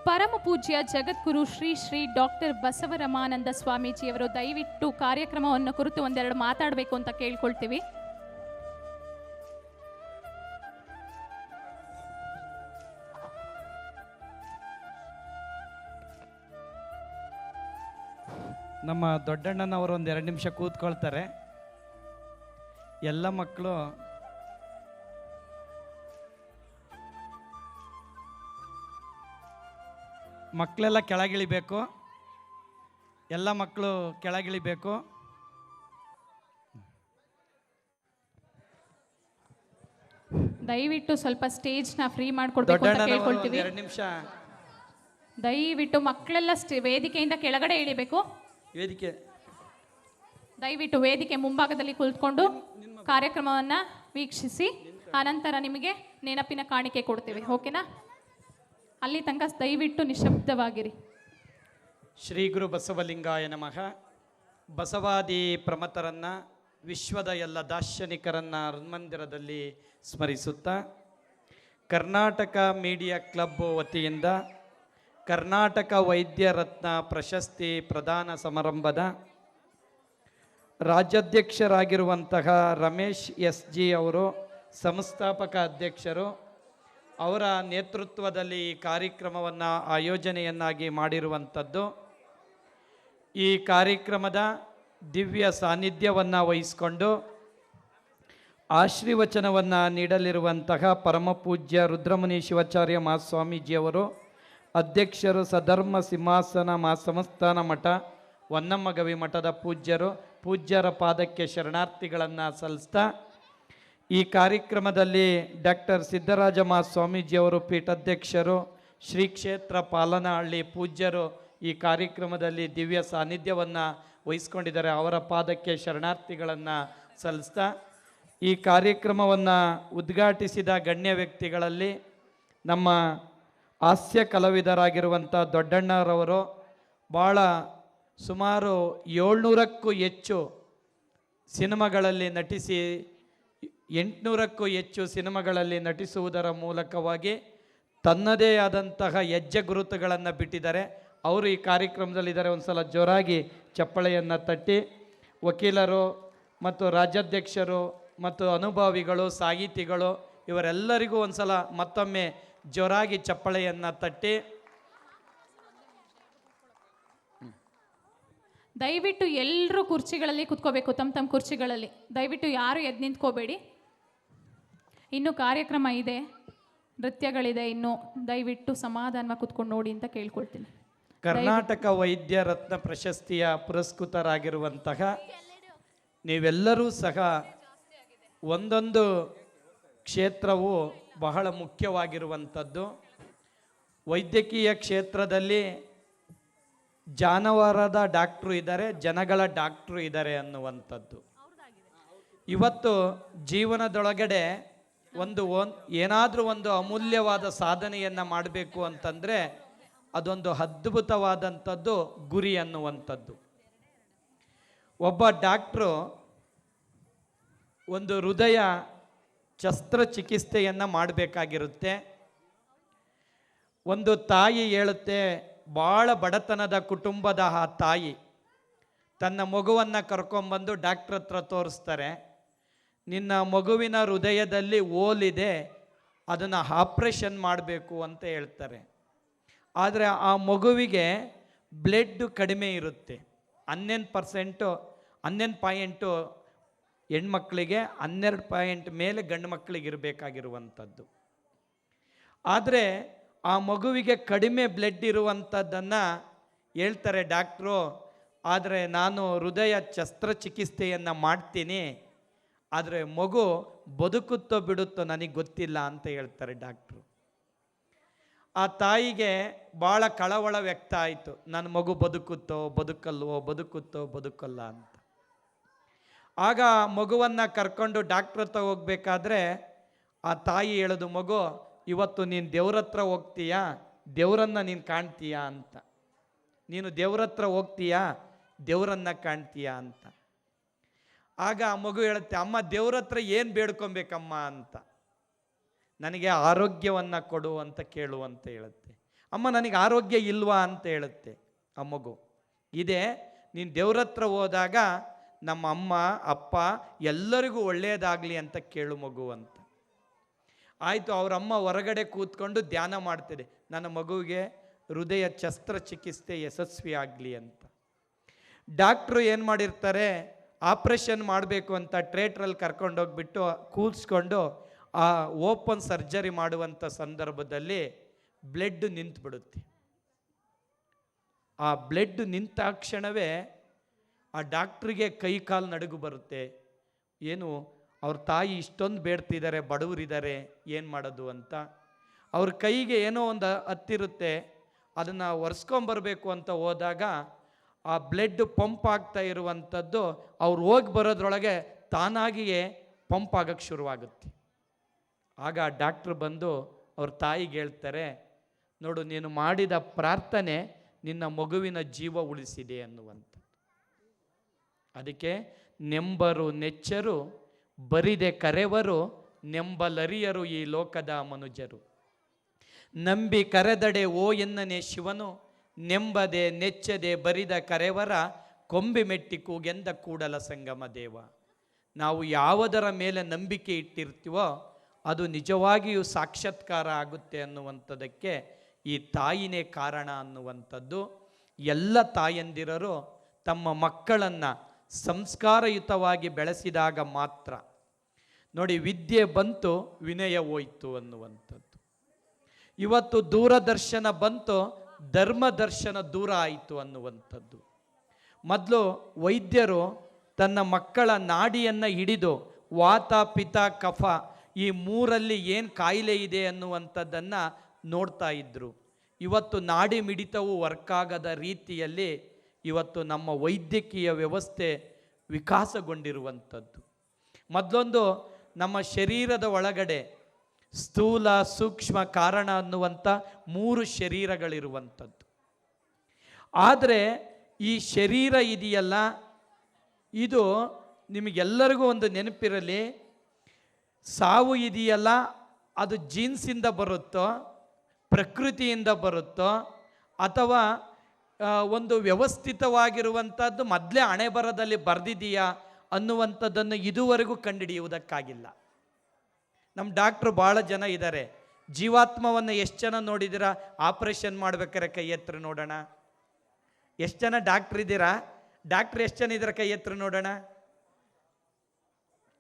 ಪರಮ ಪೂಜ್ಯ ಜಗದ್ಗುರು ಶ್ರೀ ಶ್ರೀ ಡಾಕ್ಟರ್ ಬಸವರಮಾನಂದ ಸ್ವಾಮೀಜಿಯವರು ದಯವಿಟ್ಟು ಕಾರ್ಯಕ್ರಮವನ್ನು ಕುರಿತು ಒಂದೆರಡು ಮಾತಾಡಬೇಕು ಅಂತ ಕೇಳ್ಕೊಳ್ತೀವಿ. ನಮ್ಮ ದೊಡ್ಡಣ್ಣನವರು ಒಂದು 2 ನಿಮಿಷ ಕೂತ್ಕೊಳ್ತಾರೆ. ಎಲ್ಲ ಮಕ್ಕಳು ಮಕ್ಕಳೆಲ್ಲ ಕೆಳಗಿಳಿಬೇಕು. ಎಲ್ಲ ಮಕ್ಕಳು ಕೆಳಗಿಳಿಬೇಕು. ದಯವಿಟ್ಟು ಸ್ವಲ್ಪ ಸ್ಟೇಜ್ನ ಫ್ರೀ ಮಾಡಿಕೊಡ್ಬೇಕು ಅಂತ ಕೇಳ್ಕೊಳ್ತೀವಿ. 2 ನಿಮಿಷ ದಯವಿಟ್ಟು ಮಕ್ಕಳೆಲ್ಲ ವೇದಿಕೆಯಿಂದ ಕೆಳಗಡೆ ಇಳಿಬೇಕು. ದಯವಿಟ್ಟು ವೇದಿಕೆ ಮುಂಭಾಗದಲ್ಲಿ ಕುಳಿತುಕೊಂಡು ಕಾರ್ಯಕ್ರಮವನ್ನು ವೀಕ್ಷಿಸಿ ಆನಂತರ ನಿಮಗೆ ನೆನಪಿನ ಕಾಣಿಕೆ ಕೊಡ್ತೀವಿ. ಓಕೆನಾ? ಅಲ್ಲಿ ತನಕ ದಯವಿಟ್ಟು ನಿಶಬ್ದವಾಗಿರಿ. ಶ್ರೀ ಗುರು ಬಸವಲಿಂಗಾಯ ನಮಃ. ಬಸವಾದಿ ಪ್ರಮತರನ್ನು, ವಿಶ್ವದ ಎಲ್ಲ ದಾರ್ಶನಿಕರನ್ನು ಹನುಮಂದಿರದಲ್ಲಿ ಸ್ಮರಿಸುತ್ತಾ, ಕರ್ನಾಟಕ ಮೀಡಿಯಾ ಕ್ಲಬ್ ವತಿಯಿಂದ ಕರ್ನಾಟಕ ವೈದ್ಯ ರತ್ನ ಪ್ರಶಸ್ತಿ ಪ್ರದಾನ ಸಮಾರಂಭದ ರಾಜ್ಯಾಧ್ಯಕ್ಷರಾಗಿರುವಂತಹ ರಮೇಶ್ SG ಅವರು, ಸಂಸ್ಥಾಪಕ ಅಧ್ಯಕ್ಷರು, ಅವರ ನೇತೃತ್ವದಲ್ಲಿ ಈ ಕಾರ್ಯಕ್ರಮವನ್ನು ಆಯೋಜನೆಯನ್ನಾಗಿ ಮಾಡಿರುವಂಥದ್ದು. ಈ ಕಾರ್ಯಕ್ರಮದ ದಿವ್ಯ ಸಾನ್ನಿಧ್ಯವನ್ನು ವಹಿಸಿಕೊಂಡು ಆಶೀರ್ವಚನವನ್ನು ನೀಡಲಿರುವಂತಹ ಪರಮಪೂಜ್ಯ ರುದ್ರಮುನಿ ಶಿವಾಚಾರ್ಯ ಮಹಾಸ್ವಾಮೀಜಿಯವರು, ಅಧ್ಯಕ್ಷರು, ಸಧರ್ಮ ಸಿಂಹಾಸನ ಮಹಾಸಂಸ್ಥಾನ ಮಠ ಹೊನ್ನಮ್ಮಗವಿ ಮಠದ ಪೂಜ್ಯರ ಪಾದಕ್ಕೆ ಶರಣಾರ್ಥಿಗಳನ್ನು ಸಲ್ಲಿಸ್ತಾ, ಈ ಕಾರ್ಯಕ್ರಮದಲ್ಲಿ ಡಾಕ್ಟರ್ ಸಿದ್ದರಾಜ ಮಹಾಸ್ವಾಮೀಜಿಯವರು ಪೀಠಾಧ್ಯಕ್ಷರು, ಶ್ರೀ ಕ್ಷೇತ್ರ ಪಾಲನಹಳ್ಳಿ ಪೂಜ್ಯರು ಈ ಕಾರ್ಯಕ್ರಮದಲ್ಲಿ ದಿವ್ಯ ಸಾನ್ನಿಧ್ಯವನ್ನು ವಹಿಸ್ಕೊಂಡಿದ್ದಾರೆ. ಅವರ ಪಾದಕ್ಕೆ ಶರಣಾರ್ಥಿಗಳನ್ನು ಸಲ್ಲಿಸ್ತಾ, ಈ ಕಾರ್ಯಕ್ರಮವನ್ನು ಉದ್ಘಾಟಿಸಿದ ಗಣ್ಯ ವ್ಯಕ್ತಿಗಳಲ್ಲಿ ನಮ್ಮ ಹಾಸ್ಯ ಕಲಾವಿದರಾಗಿರುವಂಥ ದೊಡ್ಡಣ್ಣರವರು ಭಾಳ ಸುಮಾರು 700ಕ್ಕೂ ಹೆಚ್ಚು ಸಿನಿಮಾಗಳಲ್ಲಿ ನಟಿಸಿ 800ಕ್ಕೂ ಹೆಚ್ಚು ಸಿನಿಮಾಗಳಲ್ಲಿ ನಟಿಸುವುದರ ಮೂಲಕವಾಗಿ ತನ್ನದೇ ಆದಂತಹ ಹೆಜ್ಜೆ ಗುರುತುಗಳನ್ನು ಬಿಟ್ಟಿದ್ದಾರೆ. ಅವರು ಈ ಕಾರ್ಯಕ್ರಮದಲ್ಲಿದ್ದಾರೆ. ಒಂದು ಸಲ ಜೋರಾಗಿ ಚಪ್ಪಳೆಯನ್ನು ತಟ್ಟಿ, ವಕೀಲರು ಮತ್ತು ರಾಜ್ಯಾಧ್ಯಕ್ಷರು ಮತ್ತು ಅನುಭವಿಗಳು, ಸಾಹಿತಿಗಳು ಇವರೆಲ್ಲರಿಗೂ ಒಂದು ಸಲ ಮತ್ತೊಮ್ಮೆ ಜೋರಾಗಿ ಚಪ್ಪಳೆಯನ್ನು ತಟ್ಟಿ. ದಯವಿಟ್ಟು ಎಲ್ಲರೂ ಕುರ್ಚಿಗಳಲ್ಲಿ ಕುತ್ಕೋಬೇಕು, ತಮ್ಮ ಕುರ್ಚಿಗಳಲ್ಲಿ. ದಯವಿಟ್ಟು ಯಾರು ಎದ್ದು ನಿಂತ್ಕೋಬೇಡಿ. ಇನ್ನು ಕಾರ್ಯಕ್ರಮ ಇದೆ, ನೃತ್ಯಗಳಿದೆ. ಇನ್ನು ದಯವಿಟ್ಟು ಸಮಾಧಾನವಾಗಿ ಕುತ್ಕೊಂಡು ನೋಡಿ ಅಂತ ಕೇಳ್ಕೊಳ್ತೀನಿ. ಕರ್ನಾಟಕ ವೈದ್ಯ ರತ್ನ ಪ್ರಶಸ್ತಿಯ ಪುರಸ್ಕೃತರಾಗಿರುವಂತಹ ನೀವೆಲ್ಲರೂ ಸಹ ಒಂದೊಂದು ಕ್ಷೇತ್ರವು ಬಹಳ ಮುಖ್ಯವಾಗಿರುವಂಥದ್ದು. ವೈದ್ಯಕೀಯ ಕ್ಷೇತ್ರದಲ್ಲಿ ಜಾನುವಾರದ ಡಾಕ್ಟ್ರು ಇದ್ದಾರೆ, ಜನಗಳ ಡಾಕ್ಟ್ರು ಇದ್ದಾರೆ ಅನ್ನುವಂಥದ್ದು. ಇವತ್ತು ಜೀವನದೊಳಗಡೆ ಏನಾದರೂ ಒಂದು ಅಮೂಲ್ಯವಾದ ಸಾಧನೆಯನ್ನು ಮಾಡಬೇಕು ಅಂತಂದರೆ ಅದೊಂದು ಅದ್ಭುತವಾದಂಥದ್ದು ಗುರಿ ಅನ್ನುವಂಥದ್ದು. ಒಬ್ಬ ಡಾಕ್ಟ್ರು ಒಂದು ಹೃದಯ ಶಸ್ತ್ರಚಿಕಿತ್ಸೆಯನ್ನು ಮಾಡಬೇಕಾಗಿರುತ್ತೆ. ಒಂದು ತಾಯಿ ಹೇಳುತ್ತೆ, ಭಾಳ ಬಡತನದ ಕುಟುಂಬದ ಆ ತಾಯಿ ತನ್ನ ಮಗುವನ್ನು ಕರ್ಕೊಂಬಂದು ಡಾಕ್ಟ್ರ್ ಹತ್ರ ತೋರಿಸ್ತಾರೆ. ನಿನ್ನ ಮಗುವಿನ ಹೃದಯದಲ್ಲಿ ಹೋಲಿದೆ, ಅದನ್ನು ಆಪ್ರೇಷನ್ ಮಾಡಬೇಕು ಅಂತ ಹೇಳ್ತಾರೆ. ಆದರೆ ಆ ಮಗುವಿಗೆ ಬ್ಲಡ್ ಕಡಿಮೆ ಇರುತ್ತೆ. 11% ಹೆಣ್ಮಕ್ಳಿಗೆ, 12 ಮೇಲೆ ಗಂಡು ಮಕ್ಕಳಿಗೆ ಇರಬೇಕಾಗಿರುವಂಥದ್ದು. ಆದರೆ ಆ ಮಗುವಿಗೆ ಕಡಿಮೆ ಬ್ಲಡ್ ಇರುವಂಥದ್ದನ್ನು ಹೇಳ್ತಾರೆ ಡಾಕ್ಟ್ರು. ಆದರೆ ನಾನು ಹೃದಯ ಶಸ್ತ್ರಚಿಕಿತ್ಸೆಯನ್ನು ಮಾಡ್ತೀನಿ, ಆದರೆ ಮಗು ಬದುಕುತ್ತೋ ಬಿಡುತ್ತೋ ನನಗೆ ಗೊತ್ತಿಲ್ಲ ಅಂತ ಹೇಳ್ತಾರೆ ಡಾಕ್ಟ್ರು. ಆ ತಾಯಿಗೆ ಭಾಳ ಕಳವಳ ವ್ಯಕ್ತ ಆಯಿತು, ನನ್ನ ಮಗು ಬದುಕುತ್ತೋ ಬದುಕಲ್ಲ ಅಂತ. ಆಗ ಮಗುವನ್ನು ಕರ್ಕೊಂಡು ಡಾಕ್ಟ್ರ್ ಹತ್ರ ಹೋಗ್ಬೇಕಾದ್ರೆ ಆ ತಾಯಿ ಹೇಳೋದು, ಮಗು ಇವತ್ತು ನೀನು ದೇವ್ರ ಹತ್ರ ಹೋಗ್ತೀಯಾ, ದೇವರನ್ನು ನೀನು ಕಾಣ್ತೀಯಾ ಅಂತ. ನೀನು ದೇವ್ರ ಹತ್ರ ಹೋಗ್ತೀಯಾ, ದೇವರನ್ನು ಕಾಣ್ತೀಯಾ ಅಂತ. ಆಗ ಆ ಮಗು ಹೇಳುತ್ತೆ, ಅಮ್ಮ ದೇವ್ರ ಹತ್ರ ಏನು ಬೇಡ್ಕೊಬೇಕಮ್ಮ ಅಂತ. ನನಗೆ ಆರೋಗ್ಯವನ್ನು ಕೊಡು ಅಂತ ಕೇಳು ಅಂತ ಹೇಳುತ್ತೆ. ಅಮ್ಮ ನನಗೆ ಆರೋಗ್ಯ ಇಲ್ವಾ ಅಂತ ಹೇಳುತ್ತೆ ಆ ಮಗು. ಇದೆ, ನೀನು ದೇವ್ರ ಹತ್ರ ಹೋದಾಗ ನಮ್ಮ ಅಮ್ಮ ಅಪ್ಪ ಎಲ್ಲರಿಗೂ ಒಳ್ಳೆಯದಾಗಲಿ ಅಂತ ಕೇಳು ಮಗು ಅಂತ. ಆಯಿತು, ಅವರಮ್ಮ ಹೊರಗಡೆ ಕೂತ್ಕೊಂಡು ಧ್ಯಾನ ಮಾಡ್ತಿದೆ, ನನ್ನ ಮಗುವಿಗೆ ಹೃದಯ ಶಸ್ತ್ರಚಿಕಿತ್ಸೆ ಯಶಸ್ವಿ ಆಗಲಿ ಅಂತ. ಡಾಕ್ಟ್ರು ಏನು ಮಾಡಿರ್ತಾರೆ, ಆಪ್ರೇಷನ್ ಮಾಡಬೇಕು ಅಂತ ಥಿಯೇಟ್ರಲ್ಲಿ ಕರ್ಕೊಂಡೋಗ್ಬಿಟ್ಟು ಕೂರಿಸ್ಕೊಂಡು ಆ ಓಪನ್ ಸರ್ಜರಿ ಮಾಡುವಂಥ ಸಂದರ್ಭದಲ್ಲಿ ಬ್ಲಡ್ ನಿಂತುಬಿಡುತ್ತೆ. ಆ ಬ್ಲಡ್ ನಿಂತ ಕ್ಷಣವೇ ಆ ಡಾಕ್ಟ್ರಿಗೆ ಕೈ ಕಾಲು ನಡುಗು ಬರುತ್ತೆ. ಏನು ಅವ್ರ ತಾಯಿ ಇಷ್ಟೊಂದು ಬೇಡ್ತಿದ್ದಾರೆ, ಬಡವರಿದ್ದಾರೆ, ಏನು ಮಾಡೋದು ಅಂತ. ಅವ್ರ ಕೈಗೆ ಏನೋ ಒಂದು ಹತ್ತಿರುತ್ತೆ, ಅದನ್ನು ಒರೆಸ್ಕೊಂಬರ್ಬೇಕು ಅಂತ ಹೋದಾಗ ಆ ಬ್ಲಡ್ ಪಂಪ್ ಆಗ್ತಾ ಇರುವಂಥದ್ದು ಅವ್ರು ಹೋಗಿ ಬರೋದ್ರೊಳಗೆ ತಾನಾಗಿಯೇ ಪಂಪ್ ಆಗಕ್ಕೆ ಶುರುವಾಗುತ್ತೆ. ಆಗ ಡಾಕ್ಟ್ರು ಬಂದು ಅವ್ರ ತಾಯಿಗೆ ಹೇಳ್ತಾರೆ, ನೋಡು ನೀನು ಮಾಡಿದ ಪ್ರಾರ್ಥನೆ ನಿನ್ನ ಮಗುವಿನ ಜೀವ ಉಳಿಸಿದೆ ಅನ್ನುವಂಥ. ಅದಕ್ಕೆ ನೆಂಬರು ನೆಚ್ಚರು ಬರಿದೆ ಕರೆವರು, ನೆಂಬಲರಿಯರು ಈ ಲೋಕದ ಮನುಜರು. ನಂಬಿ ಕರೆದಡೆ ಓ ಎನ್ನನೆ ಶಿವನು, ನೆಂಬದೆ ನೆಚ್ಚದೆ ಬರಿದ ಕರೆವರ ಕೊಂಬಿ ಮೆಟ್ಟಿ ಕೂಗೆಂದ ಕೂಡಲ ಸಂಗಮ ದೇವ. ನಾವು ಯಾವುದರ ಮೇಲೆ ನಂಬಿಕೆ ಇಟ್ಟಿರ್ತೀವೋ ಅದು ನಿಜವಾಗಿಯೂ ಸಾಕ್ಷಾತ್ಕಾರ ಆಗುತ್ತೆ ಅನ್ನುವಂಥದ್ದಕ್ಕೆ ಈ ತಾಯಿನೇ ಕಾರಣ ಅನ್ನುವಂಥದ್ದು. ಎಲ್ಲ ತಾಯಂದಿರರು ತಮ್ಮ ಮಕ್ಕಳನ್ನು ಸಂಸ್ಕಾರಯುತವಾಗಿ ಬೆಳೆಸಿದಾಗ ಮಾತ್ರ. ನೋಡಿ, ವಿದ್ಯೆ ಬಂತು, ವಿನಯ ಹೋಯ್ತು ಅನ್ನುವಂಥದ್ದು. ಇವತ್ತು ದೂರದರ್ಶನ ಬಂತು, ಧರ್ಮದರ್ಶನ ದೂರ ಆಯಿತು ಅನ್ನುವಂಥದ್ದು. ಮೊದಲು ವೈದ್ಯರು ತನ್ನ ಮಕ್ಕಳ ನಾಡಿಯನ್ನು ಹಿಡಿದು ವಾತ ಪಿತ್ತ ಕಫ ಈ ಮೂರಲ್ಲಿ ಏನು ಕಾಯಿಲೆ ಇದೆ ಅನ್ನುವಂಥದ್ದನ್ನು ನೋಡ್ತಾ ಇದ್ದರು. ಇವತ್ತು ನಾಡಿ ಮಿಡಿತವು ವರ್ಕ್ ಆಗದ ರೀತಿಯಲ್ಲಿ ಇವತ್ತು ನಮ್ಮ ವೈದ್ಯಕೀಯ ವ್ಯವಸ್ಥೆ ವಿಕಾಸಗೊಂಡಿರುವಂಥದ್ದು. ಮೊದಲೊಂದು ನಮ್ಮ ಶರೀರದ ಒಳಗಡೆ ಸ್ಥೂಲ ಸೂಕ್ಷ್ಮ ಕಾರಣ ಅನ್ನುವಂಥ 3 ಶರೀರಗಳಿರುವಂಥದ್ದು. ಆದರೆ ಈ ಶರೀರ ಇದೆಯಲ್ಲ, ಇದು ನಿಮಗೆಲ್ಲರಿಗೂ ಒಂದು ನೆನಪಿರಲಿ, ಸಾವು ಇದೆಯಲ್ಲ ಅದು ಜೀನ್ಸಿಂದ ಬರುತ್ತೋ, ಪ್ರಕೃತಿಯಿಂದ ಬರುತ್ತೋ, ಅಥವಾ ಒಂದು ವ್ಯವಸ್ಥಿತವಾಗಿರುವಂಥದ್ದು ಮೊದಲೇ ಹಣೆ ಬರದಲ್ಲಿ ಬರೆದಿದೆಯಾ ಅನ್ನುವಂಥದ್ದನ್ನು ಇದುವರೆಗೂ ಕಂಡುಹಿಡಿಯುವುದಕ್ಕಾಗಿಲ್ಲ. ನಮ್ಮ ಡಾಕ್ಟ್ರು ಭಾಳ ಜನ ಇದ್ದಾರೆ. ಜೀವಾತ್ಮವನ್ನು ಎಷ್ಟು ಜನ ನೋಡಿದ್ದೀರಾ? ಆಪ್ರೇಷನ್ ಮಾಡ್ಬೇಕಾರೆ ಕೈ ಎತ್ತರ ನೋಡೋಣ. ಎಷ್ಟು ಜನ ಡಾಕ್ಟ್ರ್ ಇದ್ದೀರಾ? ಡಾಕ್ಟ್ರ್ ಎಷ್ಟು ಜನ ಇದ್ದೀರಾ? ಕೈ ಎತ್ತರ ನೋಡೋಣ.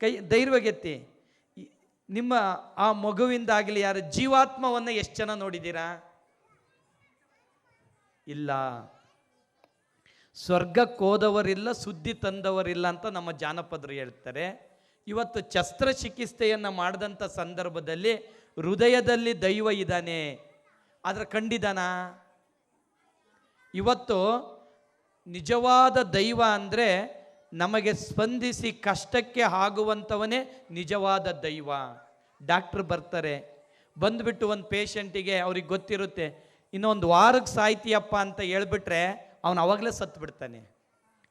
ಕೈ ಧೈರ್ಯವಾಗಿ ಎತ್ತಿ. ನಿಮ್ಮ ಆ ಮಗುವಿಂದಾಗಲಿ ಯಾರು ಜೀವಾತ್ಮವನ್ನು ಎಷ್ಟು ಜನ ನೋಡಿದ್ದೀರಾ? ಇಲ್ಲ. ಸ್ವರ್ಗಕ್ಕೆ ಹೋದವರಿಲ್ಲ, ಸುದ್ದಿ ತಂದವರಿಲ್ಲ ಅಂತ ನಮ್ಮ ಜಾನಪದರು ಹೇಳ್ತಾರೆ. ಇವತ್ತು ಶಸ್ತ್ರಚಿಕಿತ್ಸೆಯನ್ನು ಮಾಡಿದಂಥ ಸಂದರ್ಭದಲ್ಲಿ ಹೃದಯದಲ್ಲಿ ದೈವ ಇದ್ದಾನೆ, ಆದರೆ ಕಂಡಿದ್ದಾನ? ಇವತ್ತು ನಿಜವಾದ ದೈವ ಅಂದರೆ ನಮಗೆ ಸ್ಪಂದಿಸಿ ಕಷ್ಟಕ್ಕೆ ಆಗುವಂಥವನೇ ನಿಜವಾದ ದೈವ. ಡಾಕ್ಟ್ರು ಬರ್ತಾರೆ, ಬಂದುಬಿಟ್ಟು ಒಂದು ಪೇಷಂಟಿಗೆ ಅವ್ರಿಗೆ ಗೊತ್ತಿರುತ್ತೆ, ಇನ್ನೊಂದು ವಾರಕ್ಕೆ ಸಾಯ್ತೀಯಪ್ಪ ಅಂತ ಹೇಳ್ಬಿಟ್ರೆ ಅವನು ಅವಾಗಲೇ ಸತ್ತು ಬಿಡ್ತಾನೆ.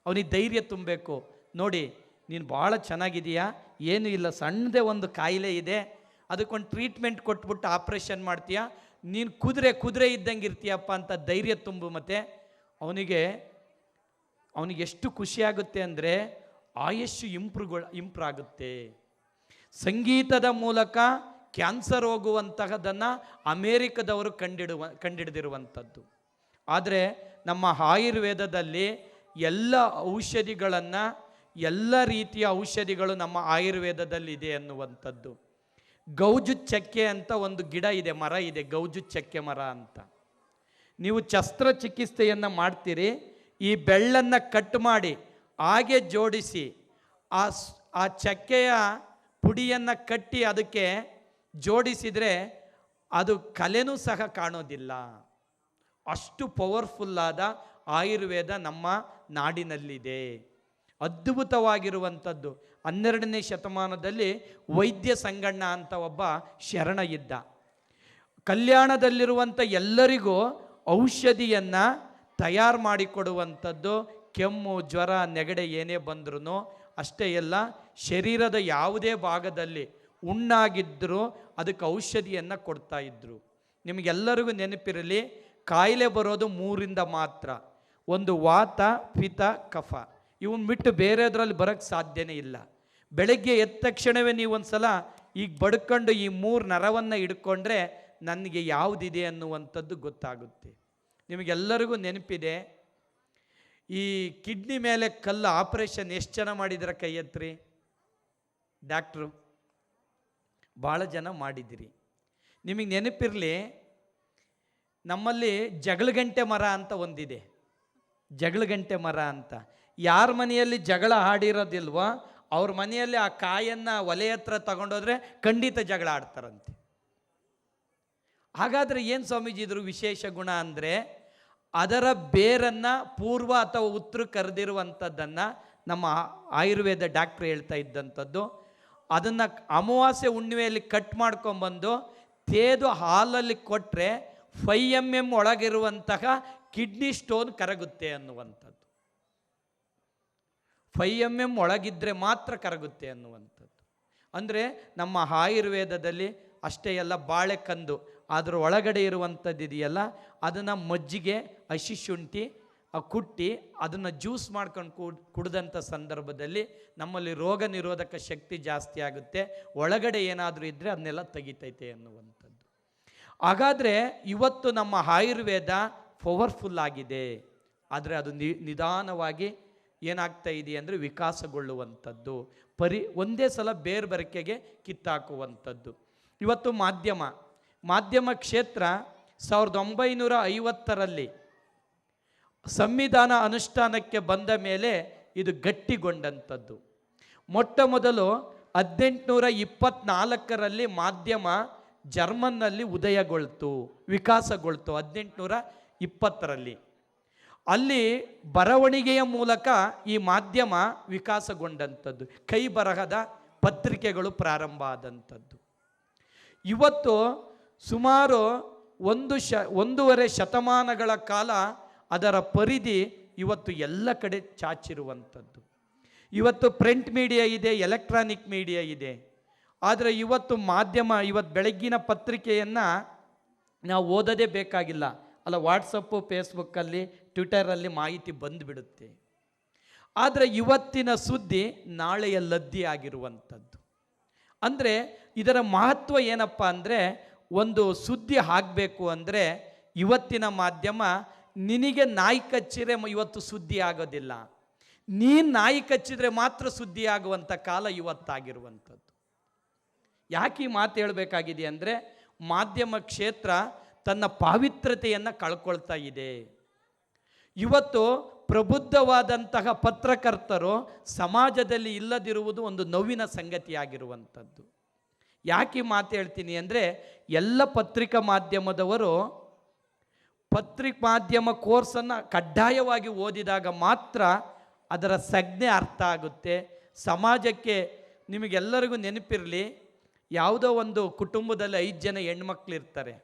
ಅವನಿಗೆ ಧೈರ್ಯ ತುಂಬಬೇಕು. ನೋಡಿ, ನೀನು ಭಾಳ ಚೆನ್ನಾಗಿದೆಯಾ, ಏನೂ ಇಲ್ಲ, ಸಣ್ಣದೇ ಒಂದು ಕಾಯಿಲೆ ಇದೆ, ಅದಕ್ಕೊಂದು ಟ್ರೀಟ್ಮೆಂಟ್ ಕೊಟ್ಬಿಟ್ಟು ಆಪ್ರೇಷನ್ ಮಾಡ್ತೀಯಾ, ನೀನು ಕುದುರೆ ಇದ್ದಂಗೆ ಇರ್ತೀಯಪ್ಪ ಅಂತ ಧೈರ್ಯ ತುಂಬು. ಮತ್ತು ಅವನಿಗೆ ಎಷ್ಟು ಖುಷಿಯಾಗುತ್ತೆ ಅಂದರೆ ಆಯುಷ್ಯು ಇಂಪ್ರೂವ್ ಆಗುತ್ತೆ. ಸಂಗೀತದ ಮೂಲಕ ಕ್ಯಾನ್ಸರ್ ಹೋಗುವಂತಹದನ್ನು ಅಮೇರಿಕದವರು ಕಂಡಿಡಿದಿರುವಂಥದ್ದು. ಆದರೆ ನಮ್ಮ ಆಯುರ್ವೇದದಲ್ಲಿ ಎಲ್ಲ ಔಷಧಿಗಳನ್ನು, ಎಲ್ಲ ರೀತಿಯ ಔಷಧಿಗಳು ನಮ್ಮ ಆಯುರ್ವೇದದಲ್ಲಿದೆ ಅನ್ನುವಂಥದ್ದು. ಗೌಜು ಚಕ್ಕೆ ಅಂತ ಒಂದು ಗಿಡ ಇದೆ, ಮರ ಇದೆ, ಗೌಜು ಚಕ್ಕೆ ಮರ ಅಂತ. ನೀವು ಶಸ್ತ್ರಚಿಕಿತ್ಸೆಯನ್ನು ಮಾಡ್ತೀರಿ, ಈ ಬೆಳ್ಳನ್ನು ಕಟ್ ಮಾಡಿ ಹಾಗೆ ಜೋಡಿಸಿ ಆ ಚಕ್ಕೆಯ ಪುಡಿಯನ್ನು ಕಟ್ಟಿ ಅದಕ್ಕೆ ಜೋಡಿಸಿದರೆ ಅದು ಕಲೆನೂ ಸಹ ಕಾಣೋದಿಲ್ಲ. ಅಷ್ಟು ಪವರ್ಫುಲ್ಲಾದ ಆಯುರ್ವೇದ ನಮ್ಮ ನಾಡಿನಲ್ಲಿದೆ. ಅದ್ಭುತವಾಗಿರುವಂಥದ್ದು. 12ನೇ ಶತಮಾನದಲ್ಲಿ ವೈದ್ಯ ಸಂಗಣ್ಣ ಅಂತ ಒಬ್ಬ ಶರಣ ಇದ್ದ. ಕಲ್ಯಾಣದಲ್ಲಿರುವಂಥ ಎಲ್ಲರಿಗೂ ಔಷಧಿಯನ್ನು ತಯಾರು ಮಾಡಿಕೊಡುವಂಥದ್ದು. ಕೆಮ್ಮು ಜ್ವರ ನೆಗಡೆ ಏನೇ ಬಂದ್ರೂ ಅಷ್ಟೇ ಎಲ್ಲ, ಶರೀರದ ಯಾವುದೇ ಭಾಗದಲ್ಲಿ ಹುಣ್ಣಾಗಿದ್ದರೂ ಅದಕ್ಕೆ ಔಷಧಿಯನ್ನು ಕೊಡ್ತಾ ಇದ್ದರು. ನಿಮಗೆಲ್ಲರಿಗೂ ನೆನಪಿರಲಿ, ಕಾಯಿಲೆ ಬರೋದು ಮೂರಿಂದ ಮಾತ್ರ. ಒಂದು ವಾತ, ಪಿತ್ತ, ಕಫ. ಇವನ್ ಬಿಟ್ಟು ಬೇರೆದ್ರಲ್ಲಿ ಬರೋಕ್ಕೆ ಸಾಧ್ಯನೇ ಇಲ್ಲ. ಬೆಳಗ್ಗೆ ಎದ್ದ ತಕ್ಷಣವೇ ನೀವು ಒಂದು ಸಲ ಈಗ ಬಡ್ಕೊಂಡು ಈ 3 ನರವನ್ನು ಹಿಡ್ಕೊಂಡ್ರೆ ನನಗೆ ಯಾವುದಿದೆ ಅನ್ನುವಂಥದ್ದು ಗೊತ್ತಾಗುತ್ತೆ. ನಿಮಗೆಲ್ಲರಿಗೂ ನೆನಪಿದೆ, ಈ ಕಿಡ್ನಿ ಮೇಲೆ ಕಲ್ಲು ಆಪರೇಷನ್ ಎಷ್ಟು ಜನ ಮಾಡಿದ್ರ ಕೈ ಎತ್ರಿ? ಡಾಕ್ಟ್ರು ಭಾಳ ಜನ ಮಾಡಿದಿರಿ. ನಿಮಗೆ ನೆನಪಿರಲಿ, ನಮ್ಮಲ್ಲಿ ಜಗಳಗಂಟೆ ಮರ ಅಂತ ಒಂದಿದೆ. ಜಗಳಗಂಟೆ ಮರ ಅಂತ. ಯಾರ ಮನೆಯಲ್ಲಿ ಜಗಳ ಆಡಿರೋದಿಲ್ವೋ ಅವ್ರ ಮನೆಯಲ್ಲಿ ಆ ಕಾಯನ್ನು ಒಲೆ ಹತ್ರ ತಗೊಂಡೋದ್ರೆ ಖಂಡಿತ ಜಗಳ ಆಡ್ತಾರಂತೆ. ಹಾಗಾದರೆ ಏನು ಸ್ವಾಮೀಜಿ ಇದ್ರ ವಿಶೇಷ ಗುಣ ಅಂದರೆ, ಅದರ ಬೇರನ್ನು ಪೂರ್ವ ಅಥವಾ ಉತ್ತರ ಕರೆದಿರುವಂಥದ್ದನ್ನು ನಮ್ಮ ಆಯುರ್ವೇದ ಡಾಕ್ಟ್ರ್ ಹೇಳ್ತಾ ಇದ್ದಂಥದ್ದು. ಅದನ್ನು ಅಮಾವಾಸ್ಯೆ ಹುಣ್ಣಿಮೆಯಲ್ಲಿ ಕಟ್ ಮಾಡ್ಕೊಂಬಂದು ತೇದು ಹಾಲಲ್ಲಿ ಕೊಟ್ಟರೆ 5 mm ಒಳಗಿರುವಂತಹ ಕಿಡ್ನಿ ಸ್ಟೋನ್ ಕರಗುತ್ತೆ ಅನ್ನುವಂಥದ್ದು. 5 mm ಒಳಗಿದ್ರೆ ಮಾತ್ರ ಕರಗುತ್ತೆ ಅನ್ನುವಂಥದ್ದು. ಅಂದರೆ ನಮ್ಮ ಆಯುರ್ವೇದದಲ್ಲಿ ಅಷ್ಟೇ ಎಲ್ಲ ಬಾಳೆಕಂದು ಅದರ ಒಳಗಡೆ ಇರುವಂಥದ್ದು ಇದೆಯಲ್ಲ, ಅದನ್ನು ಮಜ್ಜಿಗೆ, ಹಸಿ ಶುಂಠಿ ಕುಟ್ಟಿ ಅದನ್ನು ಜ್ಯೂಸ್ ಮಾಡ್ಕೊಂಡು ಕುಡಿದಂಥ ಸಂದರ್ಭದಲ್ಲಿ ನಮ್ಮಲ್ಲಿ ರೋಗ ನಿರೋಧಕ ಶಕ್ತಿ ಜಾಸ್ತಿ ಆಗುತ್ತೆ. ಒಳಗಡೆ ಏನಾದರೂ ಇದ್ದರೆ ಅದನ್ನೆಲ್ಲ ತೆಗಿತೈತೆ ಅನ್ನುವಂಥದ್ದು. ಹಾಗಾದರೆ ಇವತ್ತು ನಮ್ಮ ಆಯುರ್ವೇದ ಪವರ್ಫುಲ್ ಆಗಿದೆ. ಆದರೆ ಅದು ನಿಧಾನವಾಗಿ ಏನಾಗ್ತಾ ಇದೆ ಅಂದರೆ ವಿಕಾಸಗೊಳ್ಳುವಂಥದ್ದು, ಒಂದೇ ಸಲ ಬೇರ್ಬರಿಕೆಗೆ ಕಿತ್ತಾಕುವಂಥದ್ದು. ಇವತ್ತು ಮಾಧ್ಯಮ ಕ್ಷೇತ್ರ 1950ರಲ್ಲಿ ಸಂವಿಧಾನ ಅನುಷ್ಠಾನಕ್ಕೆ ಬಂದ ಮೇಲೆ ಇದು ಗಟ್ಟಿಗೊಂಡಂಥದ್ದು. ಮೊಟ್ಟ ಮೊದಲು 1824ರಲ್ಲಿ ಮಾಧ್ಯಮ ಜರ್ಮನ್ನಲ್ಲಿ ಉದಯಗೊಳ್ತು, ವಿಕಾಸಗೊಳ್ತು. 1820ರಲ್ಲಿ ಅಲ್ಲಿ ಬರವಣಿಗೆಯ ಮೂಲಕ ಈ ಮಾಧ್ಯಮ ವಿಕಾಸಗೊಂಡಂಥದ್ದು, ಕೈ ಬರಹದ ಪತ್ರಿಕೆಗಳು ಪ್ರಾರಂಭ ಆದಂಥದ್ದು. ಇವತ್ತು ಸುಮಾರು 1.5 ಶತಮಾನಗಳ ಕಾಲ ಅದರ ಪರಿಧಿ ಇವತ್ತು ಎಲ್ಲ ಕಡೆ ಚಾಚಿರುವಂಥದ್ದು. ಇವತ್ತು ಪ್ರಿಂಟ್ ಮೀಡಿಯಾ ಇದೆ, ಎಲೆಕ್ಟ್ರಾನಿಕ್ ಮೀಡಿಯಾ ಇದೆ. ಆದರೆ ಇವತ್ತು ಇವತ್ತು ಬೆಳಗ್ಗಿನ ಪತ್ರಿಕೆಯನ್ನು ನಾವು ಓದೋದೇ ಬೇಕಾಗಿಲ್ಲ, ಅಲ್ಲ ವಾಟ್ಸಪ್ಪು, ಫೇಸ್ಬುಕ್ಕಲ್ಲಿ, ಟ್ವಿಟರಲ್ಲಿ ಮಾಹಿತಿ ಬಂದುಬಿಡುತ್ತೆ. ಆದರೆ ಇವತ್ತಿನ ಸುದ್ದಿ ನಾಳೆಯ ಲದ್ದಿ ಆಗಿರುವಂಥದ್ದು. ಅಂದರೆ ಇದರ ಮಹತ್ವ ಏನಪ್ಪ ಅಂದರೆ, ಒಂದು ಸುದ್ದಿ ಆಗಬೇಕು ಅಂದರೆ ಇವತ್ತಿನ ಮಾಧ್ಯಮ ನಿನಗೆ ನಾಯಿ ಕಚ್ಚಿದ್ರೆ ಇವತ್ತು ಸುದ್ದಿ ಆಗೋದಿಲ್ಲ, ನೀನು ನಾಯಿ ಕಚ್ಚಿದ್ರೆ ಮಾತ್ರ ಸುದ್ದಿ ಆಗುವಂಥ ಕಾಲ ಇವತ್ತಾಗಿರುವಂಥದ್ದು. ಯಾಕೆ ಈ ಮಾತು ಹೇಳಬೇಕಾಗಿದೆ ಅಂದರೆ, ಮಾಧ್ಯಮ ಕ್ಷೇತ್ರ ತನ್ನ ಪಾವಿತ್ರ್ಯತೆಯನ್ನು ಕಳ್ಕೊಳ್ತಾ ಇದೆ. ಇವತ್ತು ಪ್ರಬುದ್ಧವಾದಂತಹ ಪತ್ರಕರ್ತರು ಸಮಾಜದಲ್ಲಿ ಇಲ್ಲದಿರುವುದು ಒಂದು ನೋವಿನ ಸಂಗತಿಯಾಗಿರುವಂಥದ್ದು. ಯಾಕೆ ಮಾತು ಹೇಳ್ತೀನಿ ಅಂದರೆ, ಎಲ್ಲ ಪತ್ರಿಕಾ ಮಾಧ್ಯಮದವರು ಮಾಧ್ಯಮ ಕೋರ್ಸನ್ನು ಕಡ್ಡಾಯವಾಗಿ ಓದಿದಾಗ ಮಾತ್ರ ಅದರ ಸಂಜ್ಞೆ ಅರ್ಥ ಆಗುತ್ತೆ. ಸಮಾಜಕ್ಕೆ ನಿಮಗೆಲ್ಲರಿಗೂ ನೆನಪಿರಲಿ, ಯಾವುದೋ ಒಂದು ಕುಟುಂಬದಲ್ಲಿ 5 ಜನ ಹೆಣ್ಮಕ್ಳು ಇರ್ತಾರೆ.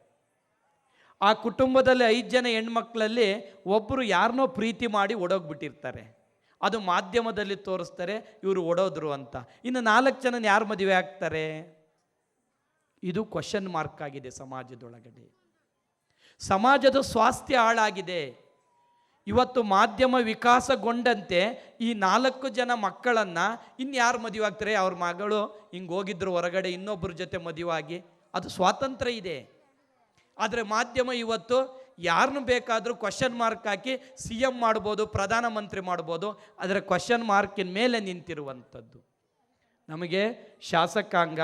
ಆ ಕುಟುಂಬದಲ್ಲಿ 5 ಜನ ಹೆಣ್ಮಕ್ಳಲ್ಲಿ ಒಬ್ಬರು ಯಾರನ್ನೋ ಪ್ರೀತಿ ಮಾಡಿ ಒಡೋಗ್ಬಿಟ್ಟಿರ್ತಾರೆ. ಅದು ಮಾಧ್ಯಮದಲ್ಲಿ ತೋರಿಸ್ತಾರೆ, ಇವರು ಒಡೋದ್ರು ಅಂತ. ಇನ್ನು 4 ಜನ ಯಾರು ಮದುವೆ ಆಗ್ತಾರೆ? ಇದು ಕ್ವಶನ್ ಮಾರ್ಕ್ ಆಗಿದೆ ಸಮಾಜದೊಳಗಡೆ. ಸಮಾಜದ ಸ್ವಾಸ್ಥ್ಯ ಹಾಳಾಗಿದೆ. ಇವತ್ತು ಮಾಧ್ಯಮ ವಿಕಾಸಗೊಂಡಂತೆ ಈ 4 ಜನ ಮಕ್ಕಳನ್ನು ಇನ್ಯಾರು ಮದುವೆ ಆಗ್ತಾರೆ? ಅವ್ರ ಮಗಳು ಹಿಂಗೆ ಹೋಗಿದ್ರು ಹೊರಗಡೆ, ಇನ್ನೊಬ್ಬರ ಜೊತೆ ಮದುವಾಗಿ, ಅದು ಸ್ವಾತಂತ್ರ್ಯ ಇದೆ. ಆದರೆ ಮಾಧ್ಯಮ ಇವತ್ತು ಯಾರನ್ನು ಬೇಕಾದರೂ ಕ್ವಶನ್ ಮಾರ್ಕ್ ಹಾಕಿ CM ಮಾಡ್ಬೋದು, ಪ್ರಧಾನಮಂತ್ರಿ ಮಾಡ್ಬೋದು, ಆದರೆ ಕ್ವಶನ್ ಮಾರ್ಕಿನ ಮೇಲೆ ನಿಂತಿರುವಂಥದ್ದು. ನಮಗೆ ಶಾಸಕಾಂಗ,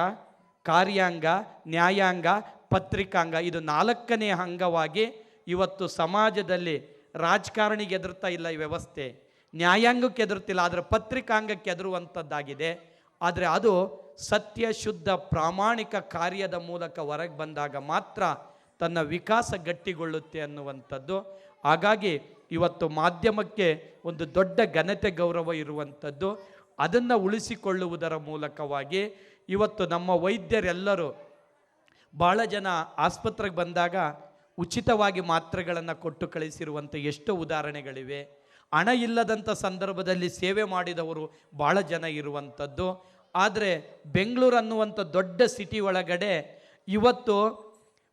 ಕಾರ್ಯಾಂಗ, ನ್ಯಾಯಾಂಗ, ಪತ್ರಿಕಾಂಗ, ಇದು 4ನೇ ಅಂಗವಾಗಿ ಇವತ್ತು ಸಮಾಜದಲ್ಲಿ ರಾಜಕಾರಣಿಗೆ ಎದುರ್ತಾ ಇಲ್ಲ ಈ ವ್ಯವಸ್ಥೆ, ನ್ಯಾಯಾಂಗಕ್ಕೆ ಎದುರ್ತಿಲ್ಲ, ಆದರೆ ಪತ್ರಿಕಾಂಗಕ್ಕೆ ಎದುರುವಂಥದ್ದಾಗಿದೆ. ಆದರೆ ಅದು ಸತ್ಯ, ಶುದ್ಧ, ಪ್ರಾಮಾಣಿಕ ಕಾರ್ಯದ ಮೂಲಕ ಹೊರಗೆ ಬಂದಾಗ ಮಾತ್ರ ತನ್ನ ವಿಕಾಸ ಗಟ್ಟಿಗೊಳ್ಳುತ್ತೆ ಅನ್ನುವಂಥದ್ದು. ಹಾಗಾಗಿ ಇವತ್ತು ಮಾಧ್ಯಮಕ್ಕೆ ಒಂದು ದೊಡ್ಡ ಘನತೆ, ಗೌರವ ಇರುವಂಥದ್ದು. ಅದನ್ನು ಉಳಿಸಿಕೊಳ್ಳುವುದರ ಮೂಲಕವಾಗಿ ಇವತ್ತು ನಮ್ಮ ವೈದ್ಯರೆಲ್ಲರೂ ಭಾಳ ಜನ ಆಸ್ಪತ್ರೆಗೆ ಬಂದಾಗ ಉಚಿತವಾಗಿ ಮಾತ್ರೆಗಳನ್ನು ಕೊಟ್ಟು ಕಳಿಸಿರುವಂಥ ಎಷ್ಟೋ ಉದಾಹರಣೆಗಳಿವೆ. ಹಣ ಇಲ್ಲದಂಥ ಸಂದರ್ಭದಲ್ಲಿ ಸೇವೆ ಮಾಡಿದವರು ಭಾಳ ಜನ ಇರುವಂಥದ್ದು. ಆದರೆ ಬೆಂಗಳೂರು ಅನ್ನುವಂಥ ದೊಡ್ಡ ಸಿಟಿ ಒಳಗಡೆ ಇವತ್ತು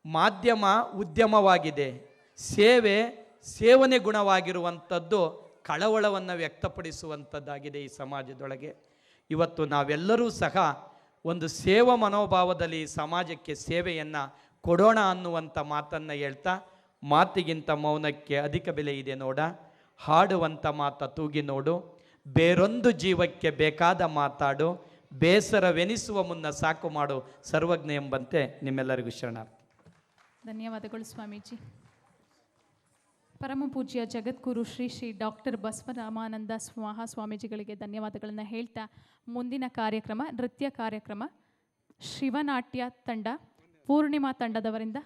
ಮಾಧ್ಯಮ ಉದ್ಯಮವಾಗಿದೆ. ಸೇವನೆ ಗುಣವಾಗಿರುವಂಥದ್ದು ಕಳವಳವನ್ನು ವ್ಯಕ್ತಪಡಿಸುವಂಥದ್ದಾಗಿದೆ ಈ ಸಮಾಜದೊಳಗೆ. ಇವತ್ತು ನಾವೆಲ್ಲರೂ ಸಹ ಒಂದು ಸೇವಾ ಮನೋಭಾವದಲ್ಲಿ ಸಮಾಜಕ್ಕೆ ಸೇವೆಯನ್ನು ಕೊಡೋಣ ಅನ್ನುವಂಥ ಮಾತನ್ನು ಹೇಳ್ತಾ, ಮಾತಿಗಿಂತ ಮೌನಕ್ಕೆ ಅಧಿಕ ಬೆಲೆ ಇದೆ ನೋಡ, ಹಾಡುವಂಥ ಮಾತ ತೂಗಿ ನೋಡು, ಬೇರೊಂದು ಜೀವಕ್ಕೆ ಬೇಕಾದ ಮಾತಾಡು, ಬೇಸರವೆನಿಸುವ ಮುನ್ನ ಸಾಕು ಮಾಡು, ಸರ್ವಜ್ಞ ಎಂಬಂತೆ ನಿಮ್ಮೆಲ್ಲರಿಗೂ ಶರಣಾರ್ಥಿ. ಧನ್ಯವಾದಗಳು ಸ್ವಾಮೀಜಿ. ಪರಮ ಪೂಜ್ಯ ಜಗದ್ಗುರು ಶ್ರೀ ಶ್ರೀ ಡಾಕ್ಟರ್ ಬಸವರಾಮಾನಂದ ಸ್ವಾಮೀಜಿಗಳಿಗೆ ಧನ್ಯವಾದಗಳನ್ನು ಹೇಳ್ತಾ, ಮುಂದಿನ ಕಾರ್ಯಕ್ರಮ ನೃತ್ಯ ಕಾರ್ಯಕ್ರಮ ಶಿವನಾಟ್ಯ ತಂಡ ಪೂರ್ಣಿಮಾ ತಂಡದವರಿಂದ